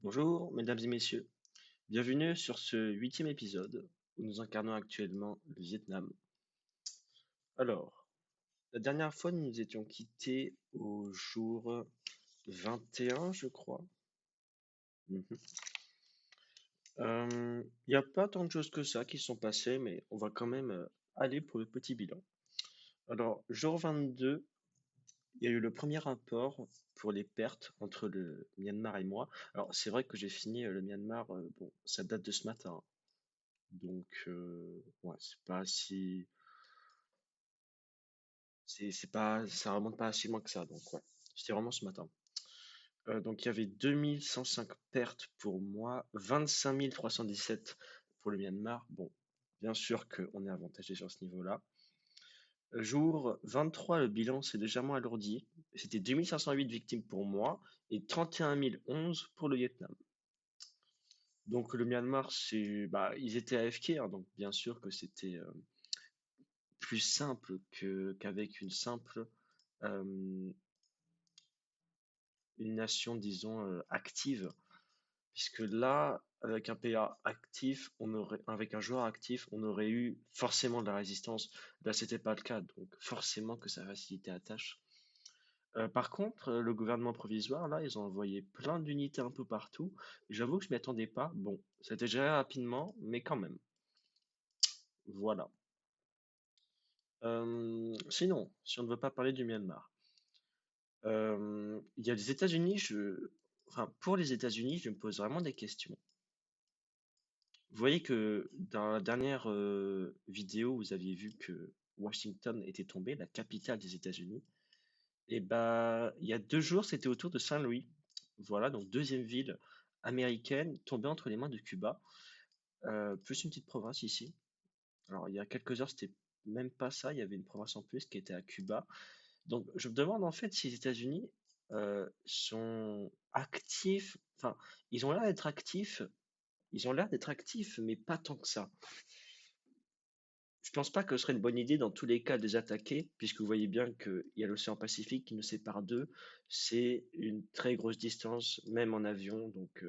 Bonjour, mesdames et messieurs. Bienvenue sur ce huitième épisode où nous incarnons actuellement le Vietnam. Alors, la dernière fois, nous nous étions quittés au jour 21, je crois. Mhm. Il n'y a pas tant de choses que ça qui sont passées, mais on va quand même aller pour le petit bilan. Alors, jour 22, il y a eu le premier rapport pour les pertes entre le Myanmar et moi. Alors, c'est vrai que j'ai fini le Myanmar, bon, ça date de ce matin. Donc, ouais, c'est pas si. C'est pas, ça remonte pas si loin que ça. Donc, ouais, c'était vraiment ce matin. Donc, il y avait 2105 pertes pour moi, 25 317 pour le Myanmar. Bon, bien sûr qu'on est avantagé sur ce niveau-là. Jour 23, le bilan s'est légèrement alourdi. C'était 2508 victimes pour moi et 31 011 pour le Vietnam. Donc, le Myanmar, bah, ils étaient AFK, hein, donc bien sûr que c'était plus simple qu'avec euh, une nation, disons, active, puisque là, avec un PA actif, avec un joueur actif, on aurait eu forcément de la résistance. Là, c'était pas le cas, donc forcément que ça facilitait la tâche. Par contre, le gouvernement provisoire, là, ils ont envoyé plein d'unités un peu partout. J'avoue que je m'y attendais pas. Bon, c'était géré rapidement, mais quand même. Voilà. Sinon, si on ne veut pas parler du Myanmar, il y a les États-Unis, enfin, pour les États-Unis, je me pose vraiment des questions. Vous voyez que dans la dernière vidéo, vous aviez vu que Washington était tombé, la capitale des États-Unis. Et bah, il y a 2 jours, c'était autour de Saint-Louis. Voilà, donc deuxième ville américaine tombée entre les mains de Cuba. Plus une petite province ici. Alors, il y a quelques heures, c'était même pas ça. Il y avait une province en plus qui était à Cuba. Donc, je me demande en fait si les États-Unis sont actifs. Enfin, ils ont l'air d'être actifs. Ils ont l'air d'être actifs, mais pas tant que ça. Je pense pas que ce serait une bonne idée dans tous les cas de les attaquer, puisque vous voyez bien qu'il y a l'océan Pacifique qui nous sépare d'eux. C'est une très grosse distance, même en avion, donc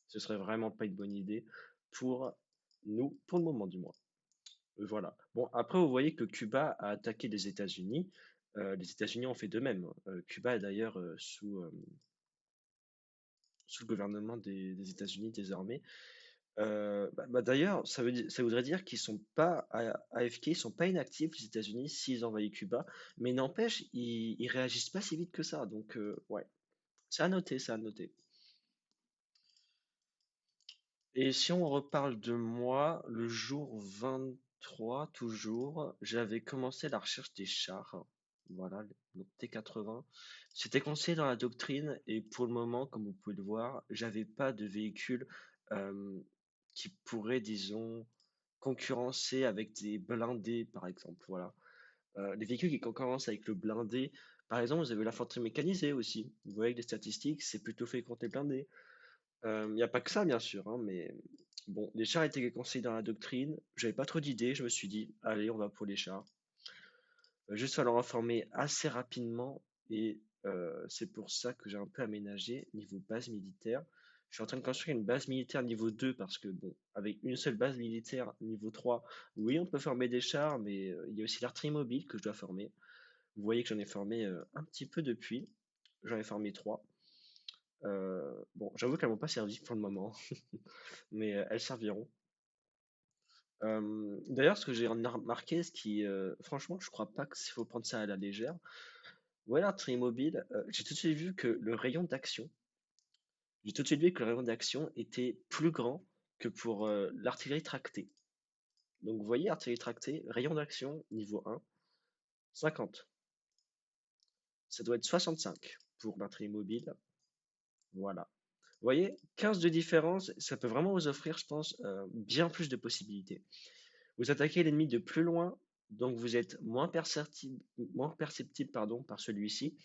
ce serait vraiment pas une bonne idée pour nous, pour le moment du moins. Voilà. Bon, après, vous voyez que Cuba a attaqué les États-Unis. Les États-Unis ont fait de même. Cuba est d'ailleurs sous le gouvernement des États-Unis désormais. Bah, d'ailleurs, ça voudrait dire qu'ils sont pas AFK, ils sont pas inactifs, les États-Unis, s'ils envahissent Cuba, mais n'empêche, ils réagissent pas si vite que ça. Donc, ouais, c'est à noter, c'est à noter. Et si on reparle de moi, le jour 23, toujours, j'avais commencé la recherche des chars. Voilà, donc T-80. C'était conseillé dans la doctrine, et pour le moment, comme vous pouvez le voir, j'avais pas de véhicule euh, qui pourrait, disons, concurrencer avec des blindés, par exemple. Voilà. Les véhicules qui concurrencent avec le blindé, par exemple, vous avez l'infanterie mécanisée aussi. Vous voyez que les statistiques, c'est plutôt fait contre les blindés. Il n'y a pas que ça, bien sûr, hein, mais bon, les chars étaient conseillés dans la doctrine. J'avais pas trop d'idées, je me suis dit, allez, on va pour les chars. Juste falloir informer assez rapidement, et c'est pour ça que j'ai un peu aménagé niveau base militaire. Je suis en train de construire une base militaire niveau 2 parce que, bon, avec une seule base militaire niveau 3, oui, on peut former des chars, mais il y a aussi l'artillerie mobile que je dois former. Vous voyez que j'en ai formé un petit peu depuis. J'en ai formé 3. Bon, j'avoue qu'elles m'ont pas servi pour le moment, mais elles serviront. D'ailleurs, ce que j'ai remarqué, franchement, je crois pas qu'il faut prendre ça à la légère. Ouais, l'artillerie mobile, j'ai tout de suite vu que le rayon d'action, j'ai tout de suite vu que le rayon d'action était plus grand que pour l'artillerie tractée. Donc, vous voyez, artillerie tractée, rayon d'action niveau 1, 50. Ça doit être 65 pour l'artillerie mobile. Voilà. Vous voyez, 15 de différence, ça peut vraiment vous offrir, je pense, bien plus de possibilités. Vous attaquez l'ennemi de plus loin, donc vous êtes moins perceptible, pardon, par celui-ci.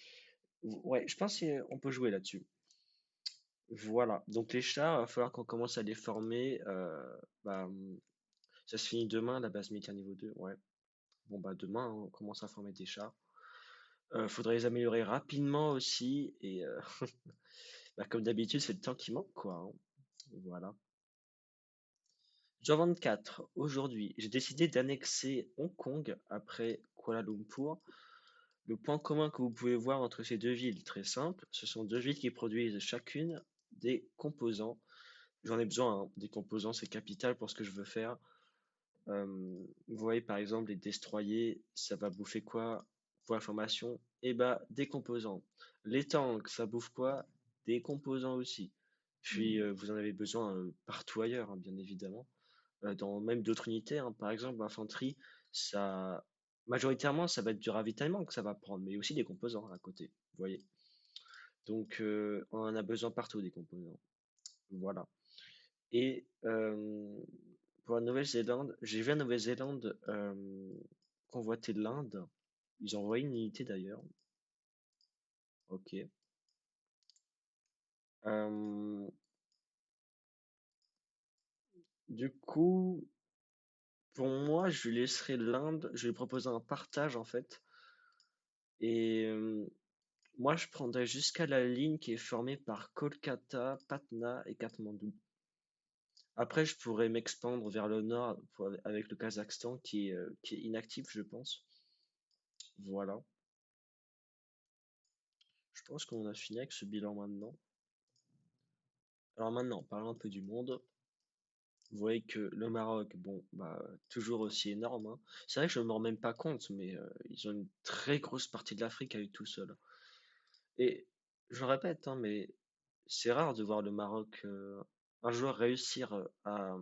Ouais, je pense qu'on peut jouer là-dessus. Voilà, donc les chars, il va falloir qu'on commence à les former. Bah, ça se finit demain, la base militaire niveau 2. Ouais. Bon, bah demain, hein, on commence à former des chars. Faudrait les améliorer rapidement aussi. Et Bah, comme d'habitude, c'est le temps qui manque, quoi, hein. Voilà. Jour 24, aujourd'hui, j'ai décidé d'annexer Hong Kong après Kuala Lumpur. Le point commun que vous pouvez voir entre ces deux villes, très simple, ce sont deux villes qui produisent chacune des composants. J'en ai besoin, hein, des composants, c'est capital pour ce que je veux faire. Vous voyez par exemple les destroyers, ça va bouffer quoi? Pour information, eh bah des composants. Les tanks, ça bouffe quoi? Des composants aussi. Puis vous en avez besoin partout ailleurs, hein, bien évidemment. Dans même d'autres unités, hein. Par exemple, l'infanterie, ça majoritairement ça va être du ravitaillement que ça va prendre, mais aussi des composants à côté. Vous voyez? Donc on en a besoin partout des composants. Voilà. Et pour la Nouvelle-Zélande, j'ai vu à Nouvelle-Zélande convoiter l'Inde. Ils ont envoyé une unité d'ailleurs. Ok. Euh, du coup, pour moi, je lui laisserai l'Inde. Je vais lui proposer un partage en fait. Et moi, je prendrais jusqu'à la ligne qui est formée par Kolkata, Patna et Katmandou. Après, je pourrais m'expandre vers le nord avec le Kazakhstan qui est inactif, je pense. Voilà. Je pense qu'on a fini avec ce bilan maintenant. Alors maintenant, parlons un peu du monde. Vous voyez que le Maroc, bon, bah, toujours aussi énorme, hein. C'est vrai que je ne me rends même pas compte, mais ils ont une très grosse partie de l'Afrique à eux tout seuls. Et je le répète, hein, mais c'est rare de voir le Maroc, un joueur réussir à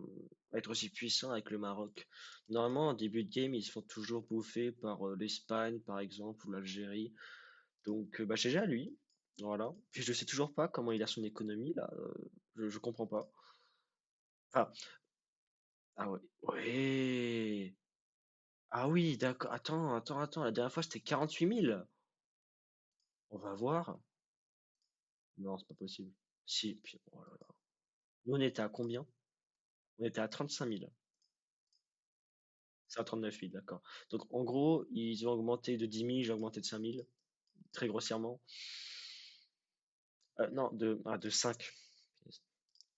être aussi puissant avec le Maroc. Normalement, en début de game, ils se font toujours bouffer par l'Espagne, par exemple, ou l'Algérie. Donc, bah, GG à lui. Voilà. Puis je sais toujours pas comment il a son économie, là. Je comprends pas. Enfin, ah ouais. Ouais. Ah oui, d'accord. Attends. La dernière fois, c'était 48 000. On va voir. Non, c'est pas possible. Si, puis, oh là là. Nous, on était à combien? On était à 35 000. C'est à 39 000, d'accord. Donc, en gros, ils ont augmenté de 10 000, j'ai augmenté de 5 000, très grossièrement. Non, de 5.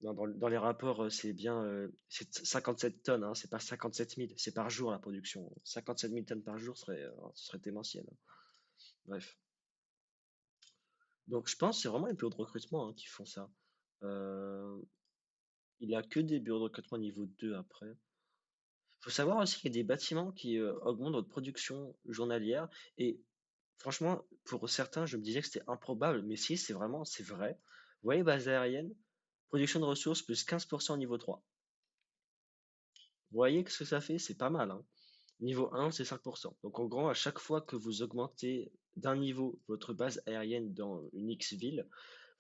Non, dans les rapports, c'est bien, c'est 57 tonnes, hein, c'est pas 57 000, c'est par jour la production. 57 000 tonnes par jour ce serait démentiel, hein. Bref. Donc, je pense que c'est vraiment les bureaux de recrutement, hein, qui font ça. Euh, il n'y a que des bureaux de recrutement niveau 2 après. Faut savoir aussi qu'il y a des bâtiments qui augmentent votre production journalière. Et franchement, pour certains, je me disais que c'était improbable, mais si, c'est vrai. Vous voyez, base aérienne, production de ressources plus 15% au niveau 3. Vous voyez ce que ça fait? C'est pas mal, hein. Niveau 1, c'est 5%. Donc en gros, à chaque fois que vous augmentez d'un niveau votre base aérienne dans une X ville,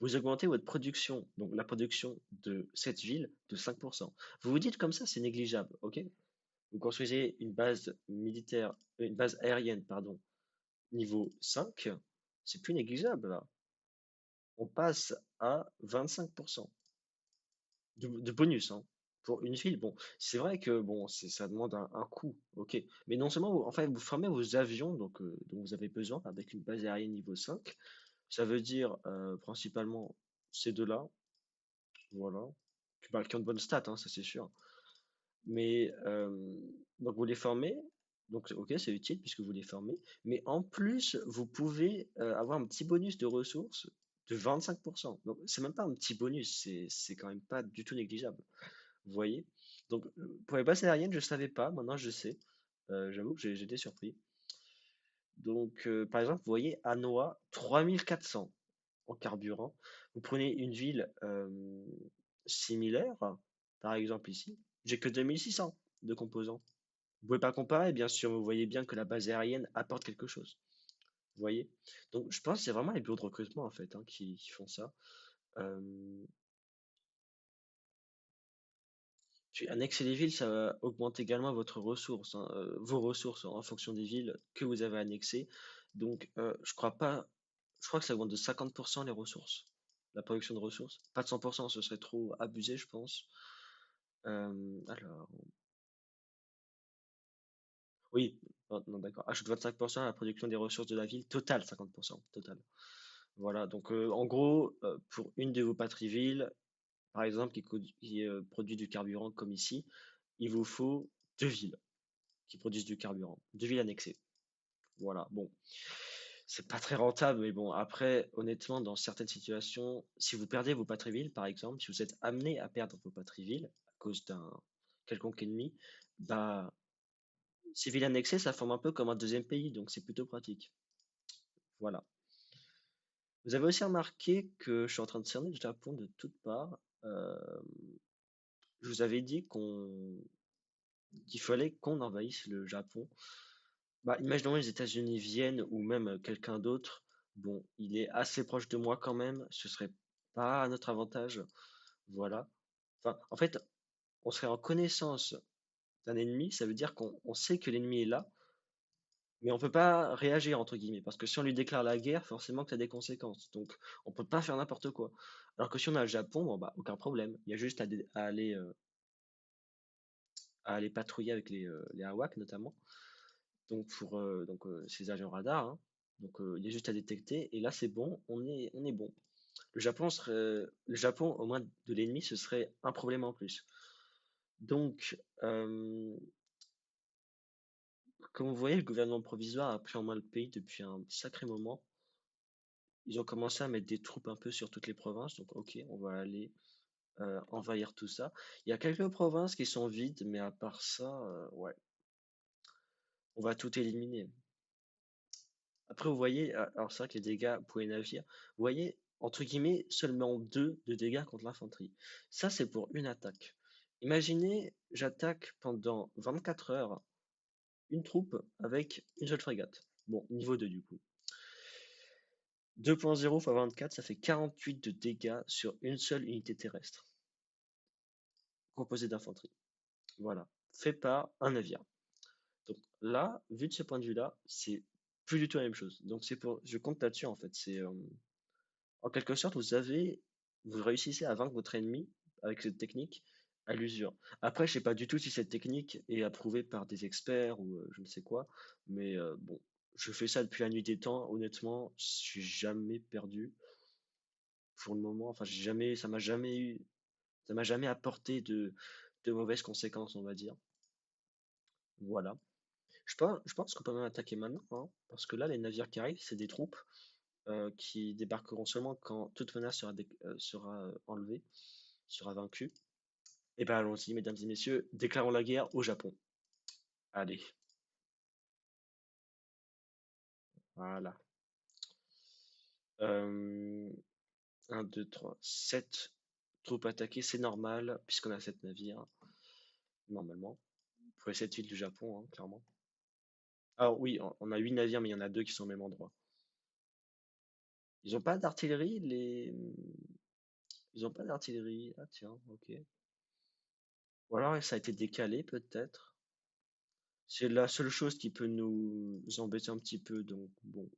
vous augmentez votre production, donc la production de cette ville, de 5%. Vous vous dites comme ça, c'est négligeable, ok? Vous construisez une base militaire, une base aérienne, pardon, niveau 5, c'est plus négligeable là. On passe à 25% de bonus, hein, pour une ville. Bon, c'est vrai que bon, ça demande un coût, ok. Mais non seulement vous, enfin, vous formez vos avions dont vous avez besoin avec une base aérienne niveau 5. Ça veut dire principalement ces deux-là, voilà, qui ont de bonnes stats, hein, ça c'est sûr. Mais donc vous les formez, donc ok, c'est utile puisque vous les formez. Mais en plus, vous pouvez avoir un petit bonus de ressources de 25%. Donc c'est même pas un petit bonus, c'est quand même pas du tout négligeable. Vous voyez? Donc pour les bases aériennes, je savais pas, maintenant je sais. J'avoue que j'ai été surpris. Donc par exemple, vous voyez, Anoa, 3400 en carburant. Vous prenez une ville similaire, par exemple ici, j'ai que 2600 de composants. Vous pouvez pas comparer, bien sûr, mais vous voyez bien que la base aérienne apporte quelque chose. Vous voyez? Donc je pense que c'est vraiment les bureaux de recrutement en fait, hein, qui font ça. Euh, Puis annexer les villes, ça va augmenter également votre ressource, hein, vos ressources en fonction des villes que vous avez annexées. Donc je crois que ça augmente de 50% les ressources, la production de ressources. Pas de 100%, ce serait trop abusé, je pense. Alors, oui, non, d'accord. Ajoute 25% à la production des ressources de la ville, total 50%, total. Voilà, donc en gros, pour une de vos patries villes, par exemple, qui produit du carburant comme ici, il vous faut deux villes qui produisent du carburant, deux villes annexées. Voilà, bon, c'est pas très rentable, mais bon, après, honnêtement, dans certaines situations, si vous perdez vos patries villes, par exemple, si vous êtes amené à perdre vos patries villes à cause d'un quelconque ennemi, bah, ces villes annexées, ça forme un peu comme un deuxième pays, donc c'est plutôt pratique. Voilà. Vous avez aussi remarqué que je suis en train de cerner le Japon de toutes parts. Je vous avais dit qu'il fallait qu'on envahisse le Japon. Bah, imaginons les États-Unis viennent ou même quelqu'un d'autre. Bon, il est assez proche de moi quand même. Ce serait pas à notre avantage. Voilà. Enfin, en fait, on serait en connaissance d'un ennemi. Ça veut dire qu'on sait que l'ennemi est là, mais on peut pas réagir entre guillemets parce que si on lui déclare la guerre, forcément que ça a des conséquences. Donc, on peut pas faire n'importe quoi. Alors que si on a le Japon, bon bah aucun problème. Il y a juste à aller patrouiller avec les AWACS notamment. Donc ces agents radars, hein. Donc il y a juste à détecter et là c'est bon, on est bon. Le Japon au moins de l'ennemi, ce serait un problème en plus. Donc comme vous voyez, le gouvernement provisoire a pris en main le pays depuis un sacré moment. Ils ont commencé à mettre des troupes un peu sur toutes les provinces. Donc ok, on va aller envahir tout ça. Il y a quelques provinces qui sont vides, mais à part ça, ouais, on va tout éliminer. Après, vous voyez, alors c'est vrai que les dégâts pour les navires, vous voyez, entre guillemets, seulement 2 de dégâts contre l'infanterie. Ça, c'est pour une attaque. Imaginez, j'attaque pendant 24 heures une troupe avec une seule frégate. Bon, niveau 2 du coup. 2.0 x 24, ça fait 48 de dégâts sur une seule unité terrestre, composée d'infanterie. Voilà, fait par un navire. Donc là, vu de ce point de vue-là, c'est plus du tout la même chose. Donc je compte là-dessus en fait. En quelque sorte, vous réussissez à vaincre votre ennemi avec cette technique à l'usure. Après, je sais pas du tout si cette technique est approuvée par des experts ou je ne sais quoi, mais bon, je fais ça depuis la nuit des temps. Honnêtement, je suis jamais perdu pour le moment. Enfin, ça m'a jamais apporté de mauvaises conséquences, on va dire. Voilà. Je pense qu'on peut même attaquer maintenant, hein, parce que là, les navires qui arrivent, c'est des troupes qui débarqueront seulement quand toute menace sera enlevée, sera vaincue. Et ben allons-y, mesdames et messieurs, déclarons la guerre au Japon. Allez, voilà. Euh, 1, 2, 3, 7 troupes attaquées, c'est normal, puisqu'on a 7 navires, normalement. Pour les 7 îles du Japon, hein, clairement. Alors oui, on a 8 navires, mais il y en a 2 qui sont au même endroit. Ils ont pas d'artillerie, les... Ils ont pas d'artillerie. Ah tiens, ok. Ou alors ça a été décalé, peut-être. C'est la seule chose qui peut nous embêter un petit peu, donc bon.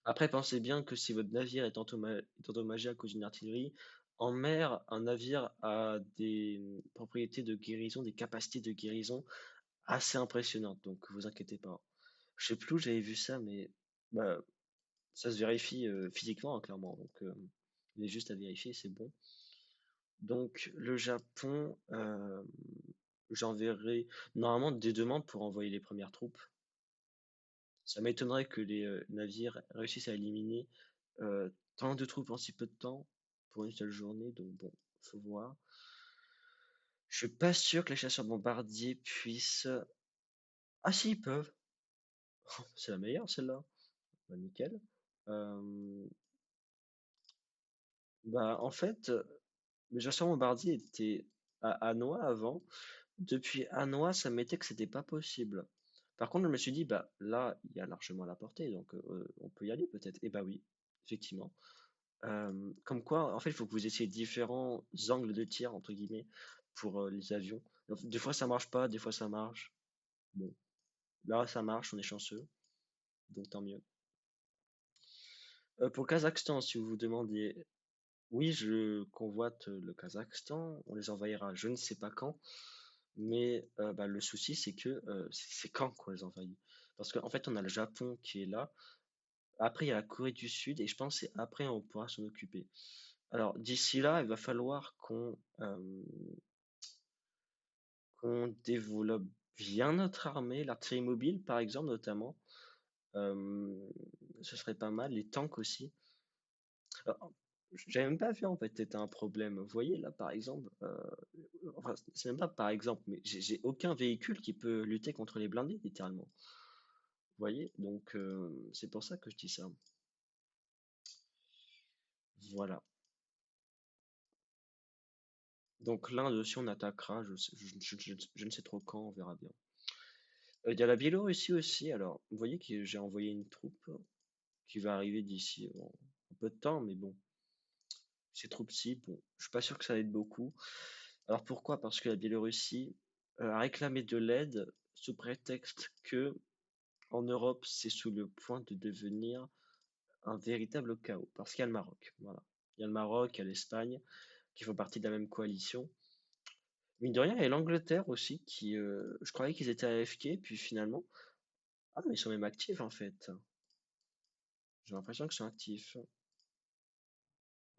Après, pensez bien que si votre navire est endommagé à cause d'une artillerie, en mer, un navire a des propriétés de guérison, des capacités de guérison assez impressionnantes, donc vous inquiétez pas. Je sais plus où j'avais vu ça, mais bah, ça se vérifie physiquement, hein, clairement, donc il est juste à vérifier, c'est bon. Donc le Japon, j'enverrai normalement des demandes pour envoyer les premières troupes. Ça m'étonnerait que les navires réussissent à éliminer tant de troupes en si peu de temps pour une seule journée, donc bon, faut voir. Je suis pas sûr que les chasseurs bombardiers puissent. Ah si, ils peuvent. C'est la meilleure celle-là. Bah, nickel. Euh, Bah en fait, les chasseurs bombardiers étaient à Hanoï avant. Depuis Hanoï, ça m'était que c'était pas possible. Par contre, je me suis dit, bah là, il y a largement la portée, donc on peut y aller peut-être. Et bah oui, effectivement. Comme quoi, en fait, il faut que vous essayiez différents angles de tir, entre guillemets, pour les avions. Donc, des fois, ça marche pas, des fois, ça marche. Bon, là, ça marche, on est chanceux, donc tant mieux. Pour le Kazakhstan, si vous vous demandiez, oui, je convoite le Kazakhstan, on les envahira je ne sais pas quand, mais bah, le souci, c'est que c'est quand qu'on les envahit. Parce qu'en fait, on a le Japon qui est là, Après, il y a la Corée du Sud et je pense que c'est après on pourra s'en occuper. Alors, d'ici là, il va falloir qu'on développe bien notre armée, l'artillerie mobile, par exemple, notamment. Euh, Ce serait pas mal. Les tanks aussi. Alors, j'avais même pas vu en fait, c'était un problème. Vous voyez là, par exemple, enfin, c'est même pas par exemple, mais j'ai aucun véhicule qui peut lutter contre les blindés, littéralement. Vous voyez? Donc, c'est pour ça que je dis ça. Voilà. Donc l'Inde aussi, on attaquera. Je ne sais trop quand, on verra bien. Il y a la Biélorussie aussi. Alors, vous voyez que j'ai envoyé une troupe qui va arriver d'ici bon, un peu de temps, mais bon, ces troupes-ci, bon, je suis pas sûr que ça aide beaucoup. Alors pourquoi? Parce que la Biélorussie a réclamé de l'aide sous prétexte que en Europe, c'est sous le point de devenir un véritable chaos. Parce qu'il y a le Maroc, voilà. Il y a le Maroc, il y a l'Espagne, qui font partie de la même coalition. Mine de rien, il y a l'Angleterre aussi, qui, je croyais qu'ils étaient AFK, puis finalement, ah, mais ils sont même actifs en fait. J'ai l'impression qu'ils sont actifs.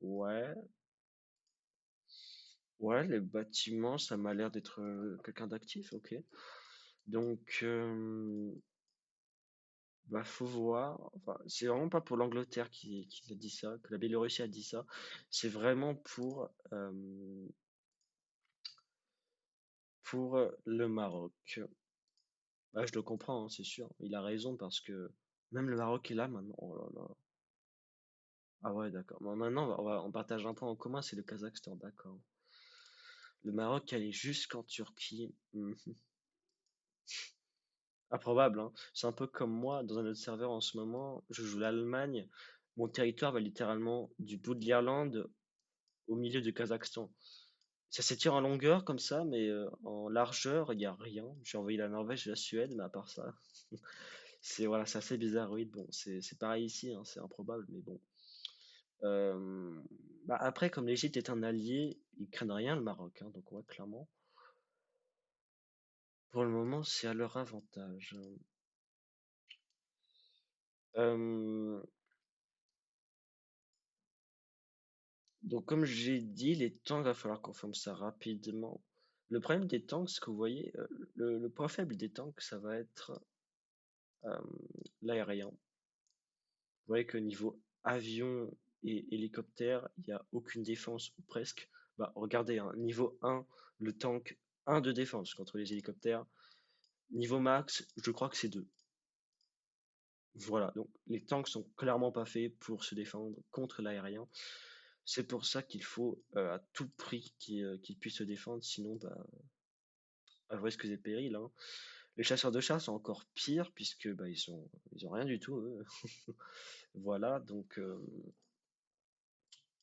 Ouais, ouais, les bâtiments, ça m'a l'air d'être quelqu'un d'actif, ok. Donc, bah, faut voir. Enfin, c'est vraiment pas pour l'Angleterre qui a dit ça, que la Biélorussie a dit ça. C'est vraiment pour le Maroc. Bah, je le comprends, hein, c'est sûr. Il a raison parce que même le Maroc est là maintenant. Oh là là. Ah ouais, d'accord. Bon, maintenant, on partage un point en commun, c'est le Kazakhstan, d'accord. Le Maroc, elle est jusqu'en Turquie. Improbable, hein. C'est un peu comme moi, dans un autre serveur en ce moment, je joue l'Allemagne. Mon territoire va littéralement du bout de l'Irlande au milieu du Kazakhstan. Ça s'étire en longueur comme ça, mais en largeur, il n'y a rien. J'ai envoyé la Norvège et la Suède, mais à part ça, c'est voilà, c'est assez bizarroïde. Bon, c'est pareil ici, hein, c'est improbable, mais bon. Euh, Bah après, comme l'Égypte est un allié, ils craignent rien le Maroc, hein, donc ouais, clairement. Pour le moment, c'est à leur avantage. Euh, donc comme j'ai dit, les tanks, va falloir qu'on forme ça rapidement. Le problème des tanks, c'est que vous voyez, le point faible des tanks, ça va être euh, l'aérien. Vous voyez que niveau avion et hélicoptère, il n'y a aucune défense ou presque. Bah, regardez, hein, niveau 1, le tank 1 de défense contre les hélicoptères. Niveau max, je crois que c'est 2. Voilà, donc les tanks sont clairement pas faits pour se défendre contre l'aérien. C'est pour ça qu'il faut à tout prix qu'ils puissent se défendre, sinon bah, à vos risques et périls, hein. Les chasseurs de chars sont encore pires puisque bah, ils ont rien du tout, eux. Voilà, donc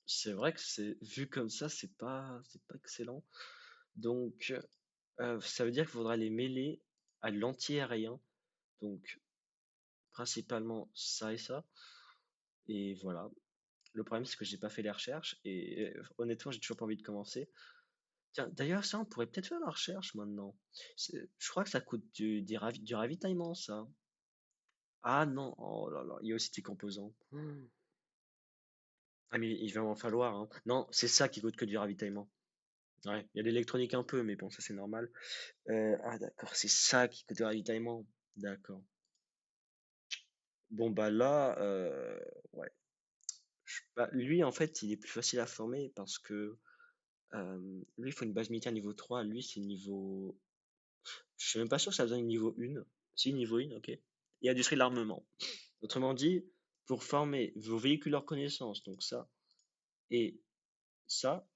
c'est vrai que c'est vu comme ça, c'est pas excellent. Donc ça veut dire qu'il faudra les mêler à l'anti-aérien, donc principalement ça et ça. Et voilà. Le problème, c'est que j'ai pas fait les recherches et honnêtement, j'ai toujours pas envie de commencer. Tiens, d'ailleurs, ça, on pourrait peut-être faire la recherche maintenant. Je crois que ça coûte du ravitaillement, ça. Ah non, oh là là, il y a aussi des composants. Ah, mais il va en falloir, hein. Non, c'est ça qui coûte que du ravitaillement. Ouais, il y a de l'électronique un peu, mais bon, ça c'est normal. Ah d'accord, c'est ça qui coûte du ravitaillement. D'accord. Bon, bah là, ouais. Bah, lui, en fait, il est plus facile à former parce que lui, il faut une base militaire niveau 3. Lui, c'est niveau. Je suis même pas sûr que ça a besoin de niveau 1. Si, niveau 1, ok. Et industrie de l'armement. Autrement dit, pour former vos véhicules hors connaissance, donc ça, et ça,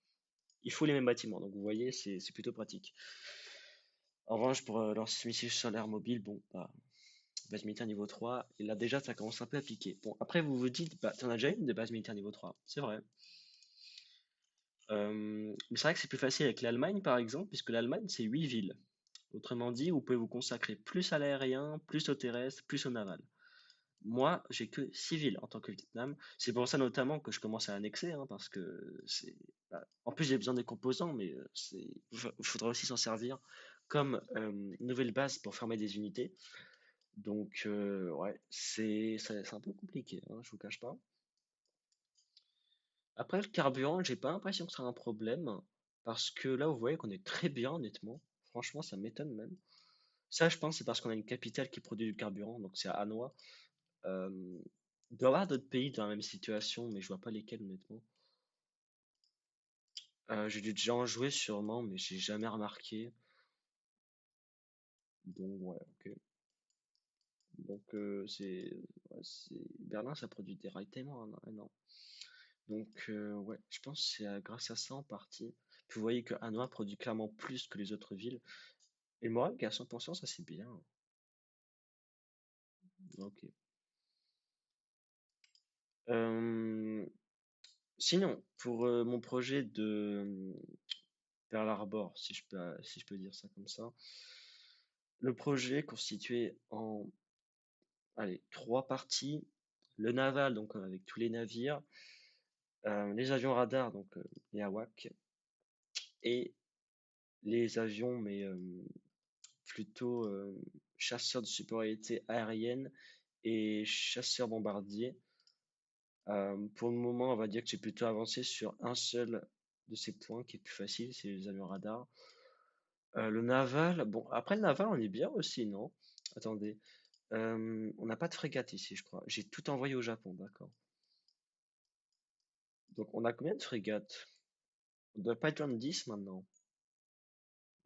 il faut les mêmes bâtiments. Donc vous voyez, c'est plutôt pratique. En revanche, pour lancer missile solaire mobile, bon, bah, base militaire niveau 3, et là déjà, ça commence un peu à piquer. Bon, après, vous vous dites, bah, t'en as déjà une de base militaire niveau 3. C'est vrai. Mais c'est vrai que c'est plus facile avec l'Allemagne, par exemple, puisque l'Allemagne, c'est 8 villes. Autrement dit, vous pouvez vous consacrer plus à l'aérien, plus au terrestre, plus au naval. Moi, j'ai que 6 villes en tant que Vietnam. C'est pour ça notamment que je commence à annexer, hein, parce que c'est. Bah, en plus, j'ai besoin des composants, mais il faudra aussi s'en servir comme nouvelle base pour former des unités. Donc, ouais, c'est un peu compliqué, hein, je vous cache pas. Après, le carburant, j'ai pas l'impression que c'est un problème, parce que là, vous voyez qu'on est très bien, honnêtement. Franchement, ça m'étonne même. Ça, je pense, c'est parce qu'on a une capitale qui produit du carburant, donc c'est à Hanoï. Euh, il doit y avoir d'autres pays dans la même situation, mais je vois pas lesquels, honnêtement. J'ai dû déjà en jouer sûrement, mais j'ai jamais remarqué. Donc, ouais, ok. Donc, Berlin, ça produit des rails tellement énormes. Donc, ouais, je pense que c'est grâce à ça en partie. Puis vous voyez que Hanoï produit clairement plus que les autres villes. Et le moral qui est à 100%, ça c'est bien. Ok. Euh, Sinon, pour mon projet de Pearl Harbor, si je peux dire ça comme ça, le projet est constitué en, allez, trois parties. Le naval, donc avec tous les navires, les avions radars, donc les AWAC, et les avions, mais plutôt chasseurs de supériorité aérienne et chasseurs bombardiers. Pour le moment, on va dire que j'ai plutôt avancé sur un seul de ces points qui est plus facile, c'est les avions radars. Le naval, bon, après le naval, on est bien aussi, non? Attendez, on n'a pas de frégate ici, je crois. J'ai tout envoyé au Japon, d'accord. Donc, on a combien de frégates? On doit pas être loin de 10 maintenant.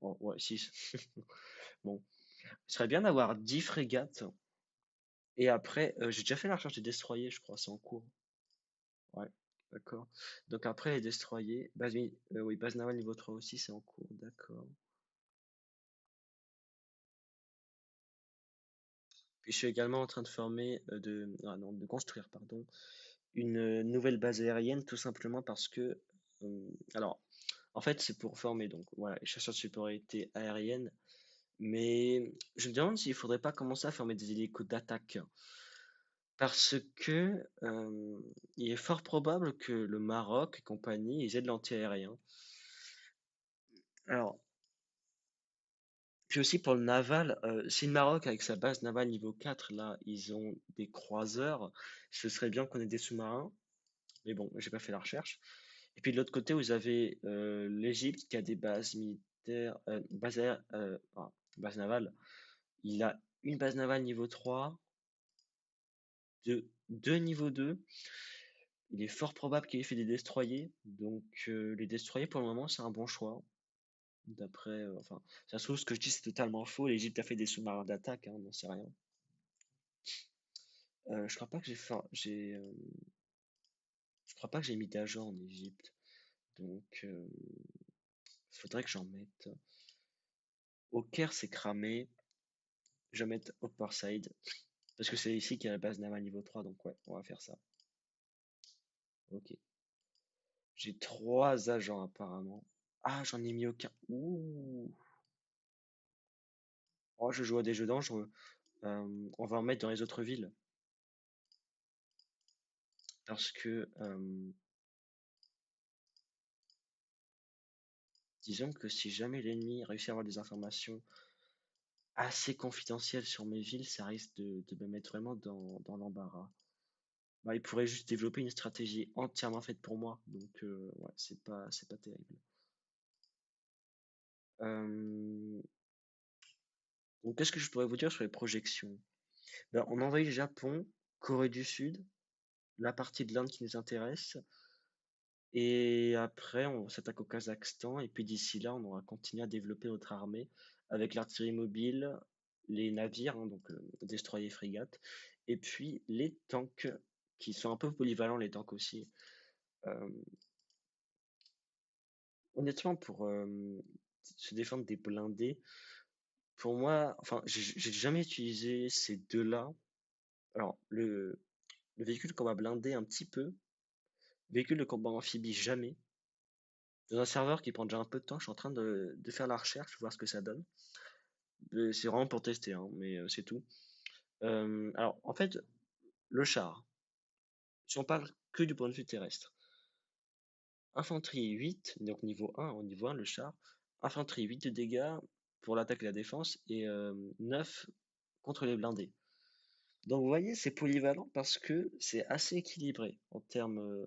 Oh, ouais, 6. Bon, ce serait bien d'avoir 10 frégates. Et après, j'ai déjà fait la recherche des destroyers, je crois, c'est en cours. Ouais, d'accord. Donc après, les destroyers, oui, base navale niveau 3 aussi, c'est en cours, d'accord. Puis je suis également en train de former, ah non, de construire, pardon, une nouvelle base aérienne, tout simplement parce que, alors, en fait, c'est pour former, donc voilà, les chasseurs de supériorité aérienne, mais je me demande s'il faudrait pas commencer à former des hélicos d'attaque, parce que il est fort probable que le Maroc et compagnie, ils aient de l'anti-aérien. Alors, puis aussi pour le naval, si le Maroc avec sa base navale niveau 4, là, ils ont des croiseurs, ce serait bien qu'on ait des sous-marins, mais bon, j'ai pas fait la recherche. Et puis de l'autre côté, vous avez l'Égypte qui a des bases militaires, bases navales. Il a une base navale niveau 3, deux niveau 2. Il est fort probable qu'il ait fait des destroyers, donc les destroyers pour le moment c'est un bon choix. D'après, enfin, ça se trouve ce que je dis c'est totalement faux. L'Égypte a fait des sous-marins d'attaque, hein, on n'en sait rien. Je crois pas que je crois pas que j'ai mis d'agent en Égypte, donc faudrait que j'en mette. Au Caire, c'est cramé. Je vais mettre Upper Side parce que c'est ici qu'il y a la base navale niveau 3, donc ouais, on va faire ça. Ok. J'ai trois agents apparemment. Ah, j'en ai mis aucun. Ouh. Oh, je joue à des jeux dangereux. On va en mettre dans les autres villes parce que disons que si jamais l'ennemi réussit à avoir des informations assez confidentielles sur mes villes, ça risque de me mettre vraiment dans l'embarras. Bah, il pourrait juste développer une stratégie entièrement faite pour moi, donc ouais, c'est pas terrible. Euh, donc qu'est-ce que je pourrais vous dire sur les projections? Ben, on envahit le Japon, Corée du Sud, la partie de l'Inde qui nous intéresse, et après on s'attaque au Kazakhstan, et puis d'ici là on aura continué à développer notre armée avec l'artillerie mobile, les navires, hein, donc destroyers, frégates, et puis les tanks qui sont un peu polyvalents, les tanks aussi. Euh, Honnêtement, pour se défendre des blindés, pour moi, enfin, j'ai jamais utilisé ces deux-là. Alors, le véhicule de combat blindé un petit peu, véhicule de combat amphibie jamais. Dans un serveur qui prend déjà un peu de temps, je suis en train de faire la recherche, voir ce que ça donne. C'est vraiment pour tester, hein, mais c'est tout. Alors, en fait, le char, si on parle que du point de vue terrestre, infanterie 8, donc niveau 1, au niveau 1, le char, infanterie 8 de dégâts pour l'attaque et la défense, et 9 contre les blindés. Donc vous voyez, c'est polyvalent parce que c'est assez équilibré en termes.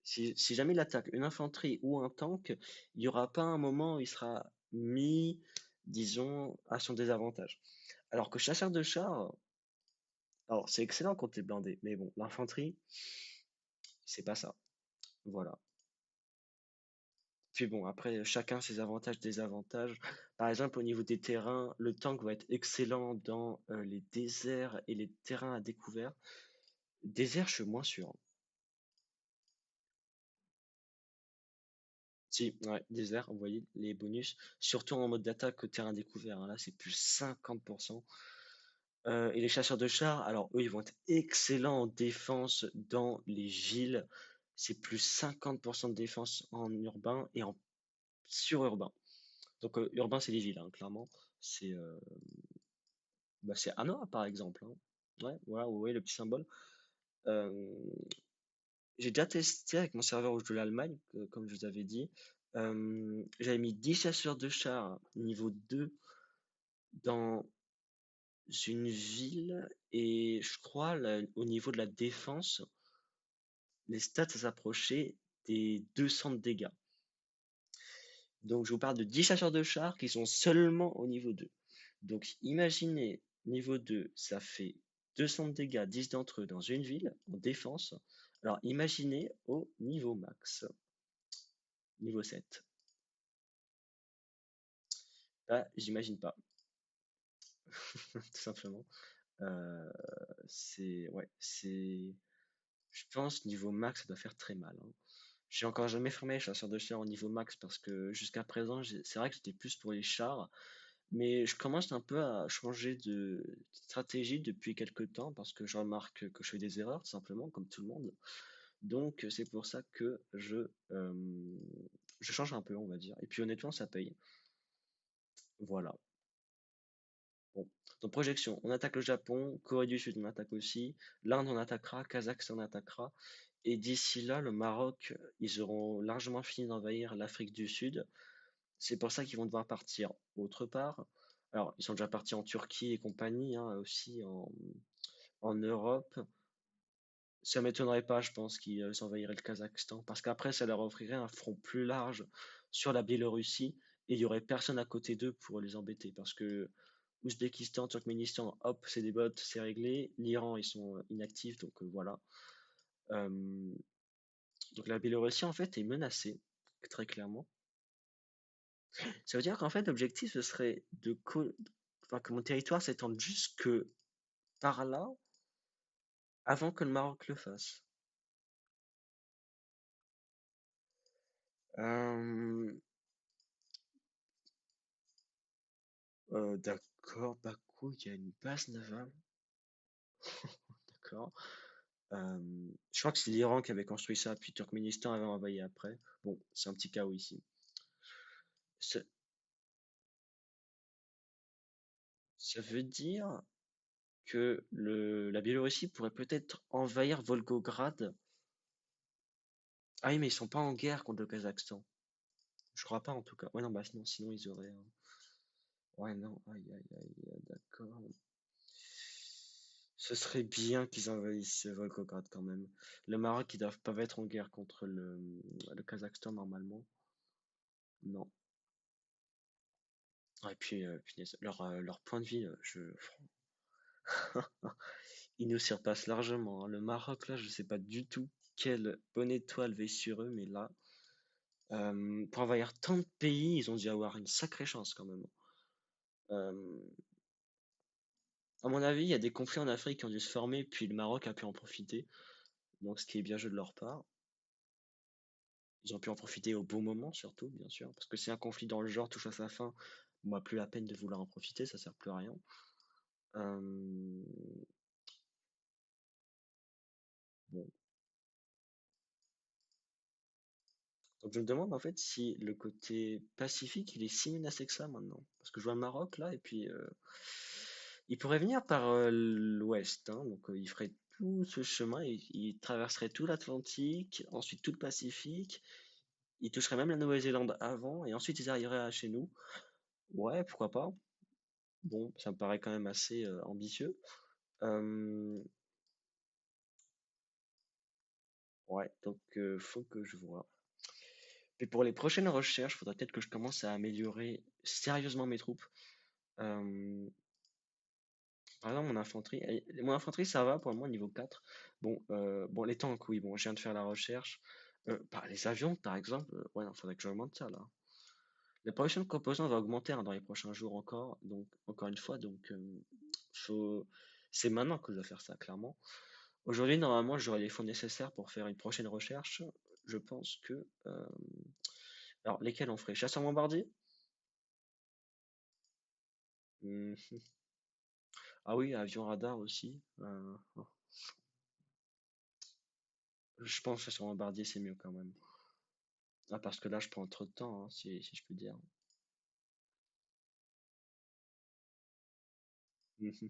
Si jamais il attaque une infanterie ou un tank, il n'y aura pas un moment où il sera mis, disons, à son désavantage. Alors que chasseur de chars, alors c'est excellent contre les blindés, mais bon, l'infanterie, c'est pas ça. Voilà. Puis bon, après, chacun ses avantages, désavantages. Par exemple, au niveau des terrains, le tank va être excellent dans les déserts et les terrains à découvert. Désert, je suis moins sûr. Si, ouais, désert, vous voyez les bonus, surtout en mode d'attaque au terrain découvert, hein, là c'est plus 50%. Et les chasseurs de chars, alors eux ils vont être excellents en défense dans les villes, c'est plus 50% de défense en urbain et en sururbain. Donc urbain c'est les villes, hein, clairement. C'est c'est Hanoï par exemple, hein. Ouais, voilà, vous voyez le petit symbole. Euh, j'ai déjà testé avec mon serveur où je joue l'Allemagne, comme je vous avais dit. J'avais mis 10 chasseurs de chars niveau 2 dans une ville et je crois au niveau de la défense, les stats s'approchaient des 200 de dégâts. Donc je vous parle de 10 chasseurs de chars qui sont seulement au niveau 2. Donc imaginez, niveau 2, ça fait 200 de dégâts, 10 d'entre eux dans une ville en défense. Alors imaginez au niveau max, niveau 7. Bah, j'imagine pas, tout simplement. Euh, ouais, je pense niveau max, ça doit faire très mal, hein. J'ai encore jamais formé chasseur de chars au niveau max parce que jusqu'à présent, c'est vrai que j'étais plus pour les chars, mais je commence un peu à changer de stratégie depuis quelques temps parce que je remarque que je fais des erreurs, tout simplement, comme tout le monde. Donc c'est pour ça que je change un peu, on va dire. Et puis honnêtement, ça paye. Voilà. Bon. Donc projection, on attaque le Japon, Corée du Sud on attaque aussi, l'Inde on attaquera, Kazakhstan on attaquera, et d'ici là, le Maroc, ils auront largement fini d'envahir l'Afrique du Sud. C'est pour ça qu'ils vont devoir partir autre part. Alors, ils sont déjà partis en Turquie et compagnie, hein, aussi en Europe. Ça m'étonnerait pas, je pense, qu'ils envahiraient le Kazakhstan, parce qu'après, ça leur offrirait un front plus large sur la Biélorussie, et il y aurait personne à côté d'eux pour les embêter, parce que Ouzbékistan, Turkménistan, hop, c'est des bots, c'est réglé. L'Iran, ils sont inactifs, donc voilà. Euh, donc la Biélorussie, en fait, est menacée, très clairement. Ça veut dire qu'en fait, l'objectif, ce serait enfin, que mon territoire s'étende jusque par là, avant que le Maroc le fasse. Euh, d'accord, Bakou, il y a une base navale, d'accord. Je crois que c'est l'Iran qui avait construit ça, puis Turkménistan avait envahi après. Bon, c'est un petit chaos ici. Ça, ça veut dire que la Biélorussie pourrait peut-être envahir Volgograd. Ah oui, mais ils sont pas en guerre contre le Kazakhstan. Je crois pas en tout cas. Ouais, non, bah sinon ils auraient. Ouais, non, aïe, aïe, aïe, d'accord. Ce serait bien qu'ils envahissent Volgograd quand même. Le Maroc, ils doivent pas être en guerre contre le Kazakhstan normalement. Non. Ah, et puis, punaise, leur point de vie, ils nous surpassent largement, hein. Le Maroc, là, je sais pas du tout quelle bonne étoile veille sur eux, mais là, pour envahir tant de pays, ils ont dû avoir une sacrée chance quand même. Euh, à mon avis, il y a des conflits en Afrique qui ont dû se former, puis le Maroc a pu en profiter. Donc, ce qui est bien joué de leur part. Ils ont pu en profiter au bon moment, surtout, bien sûr. Parce que si un conflit dans le genre touche à sa fin, moi, plus la peine de vouloir en profiter, ça sert plus à rien. Euh, bon. Donc, je me demande en fait si le côté pacifique, il est si menacé que ça maintenant. Parce que je vois le Maroc là, et puis il pourrait venir par l'ouest, hein. Donc, il ferait tout ce chemin, il traverserait tout l'Atlantique, ensuite tout le Pacifique. Il toucherait même la Nouvelle-Zélande avant, et ensuite ils arriveraient à chez nous. Ouais, pourquoi pas. Bon, ça me paraît quand même assez ambitieux. Euh, ouais, donc faut que je vois. Et pour les prochaines recherches, faudrait peut-être que je commence à améliorer sérieusement mes troupes. Euh, Par exemple, mon infanterie, ça va pour le moment, niveau 4. Bon, les tanks, oui, bon, je viens de faire la recherche. Les avions, par exemple, ouais, il faudrait que j'augmente ça, là. La production de composants va augmenter hein, dans les prochains jours encore, donc, encore une fois, donc, faut... c'est maintenant que je dois faire ça, clairement. Aujourd'hui, normalement, j'aurai les fonds nécessaires pour faire une prochaine recherche. Je pense que... Alors, lesquels on ferait? Chasseur bombardier? Hmm. Ah oui, avion radar aussi. Je pense que chasseur bombardier, c'est mieux quand même. Ah, parce que là, je prends trop de temps, hein, si je peux dire. Mhm.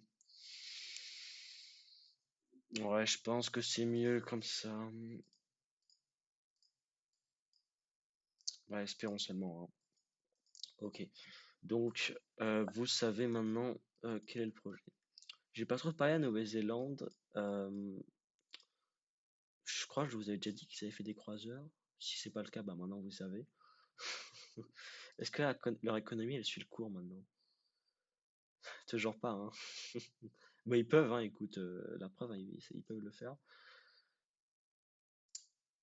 Ouais, je pense que c'est mieux comme ça. Ouais, espérons seulement, hein. Ok. Donc, vous savez maintenant quel est le projet. J'ai pas trop parlé à Nouvelle-Zélande. Euh, je crois que je vous avais déjà dit qu'ils avaient fait des croiseurs. Si c'est pas le cas, bah maintenant vous savez. Est-ce que leur économie, elle suit le cours maintenant? Toujours pas, hein. Mais ils peuvent, hein, écoute, la preuve, hein, ils peuvent le faire.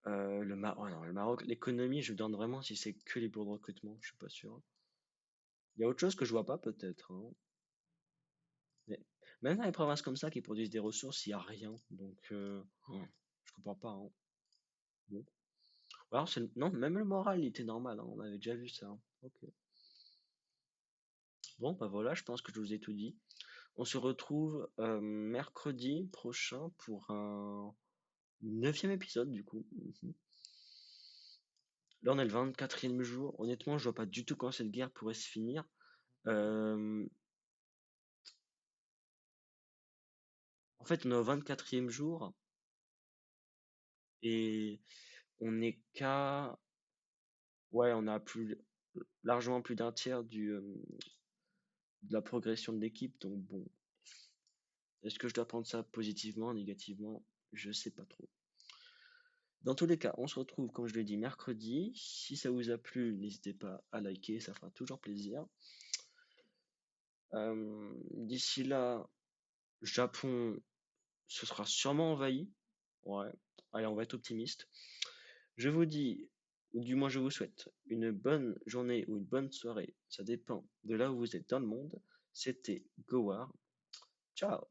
Ouais, non, le Maroc, l'économie, je demande vraiment si c'est que les bureaux de recrutement, je suis pas sûr. Il y a autre chose que je vois pas, peut-être, hein. Mais même dans les provinces comme ça qui produisent des ressources, il y a rien. Donc, je comprends pas, hein. Bon. Alors, non, même le moral, il était normal, hein, on avait déjà vu ça, hein. Ok. Bon, bah voilà, je pense que je vous ai tout dit. On se retrouve mercredi prochain pour un neuvième épisode, du coup. Mhm. Là, on est le 24e jour. Honnêtement, je vois pas du tout quand cette guerre pourrait se finir. Euh, En fait, on est au 24e jour et on est qu'à... Ouais, on a largement plus d'un tiers de la progression de l'équipe. Donc bon, est-ce que je dois prendre ça positivement, négativement? Je sais pas trop. Dans tous les cas, on se retrouve, comme je l'ai dit, mercredi. Si ça vous a plu, n'hésitez pas à liker, ça fera toujours plaisir. D'ici là, Japon, ce sera sûrement envahi. Ouais, allez, on va être optimiste. Je vous dis, ou du moins je vous souhaite, une bonne journée ou une bonne soirée. Ça dépend de là où vous êtes dans le monde. C'était Gowar. Ciao!